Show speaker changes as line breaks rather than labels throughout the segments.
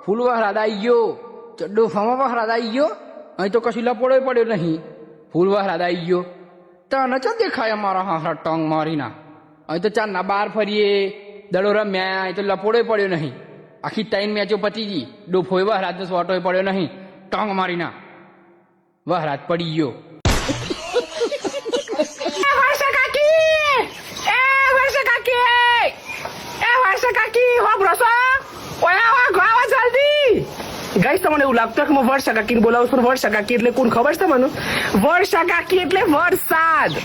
ફૂલ વરસાદ આવી ગયો ડોફામાં વરસાદ આવી ગયો અહીં તો કશું લપોડો પડ્યો નહીં ફૂલ વરસાદ આવી ગયો તને ચો દેખાય અમારા હાથા ટંગ મારીના અહીં તો ચારના બહાર ફરીએ દડો રમ્યા અહીં તો લપોડો પડ્યો નહીં આખી 3 મેચો પતી ગઈ ડોફોય વરસાદનો શોટોય પડ્યો નહીં ટંગ મારીના વરસાદ પડી ગયો
ગાઈસ તમને એવું લાગતું કે હું વર્ષા કાકીને બોલાવું છું વર્ષા કાકી એટલે કોણ ખબર છે તમને વર્ષા કાકી એટલે વરસાદ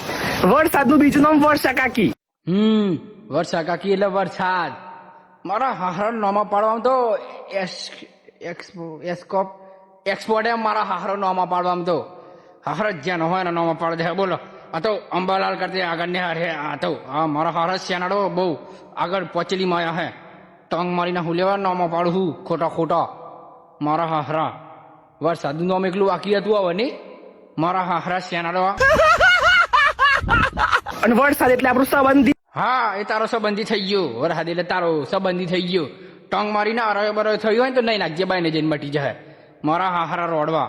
વરસાદનું બીજું નામ વર્ષા કાકી
વર્ષા કાકી એટલે વરસાદ મારા હાહરા નોમાં પાડવામાં તો એક્સપોર્ટ મારા હાહરો નોમાં પાડવામાં તો હાહરા જ્યાં હોય ને નોમાં પાડ દે બોલો આ તો અંબાલાલ કરતી આગળ ને હારે આ તો હા મારા હારા શેનાડો બહુ આગળ પચલી માયા હે ટંગ મારીને હું લેવા નોમાં પાડું છું ખોટા મારા હાહરા વરસાદનું નામ એકલું બાકી હતું હવે નહીં મારા હાહરા શેનાડો
અને વરસાદ એટલે આપણું સંબંધી
હા એ તારો સંબંધી થઈ ગયો વરસાદ એટલે તારો સંબંધી થઈ ગયો ટંગ મારીને અરય બરય થયું હોય ને તો નહીં નાખજે બાઈને જઈને મટી જાય મારા હાહરા રોડવા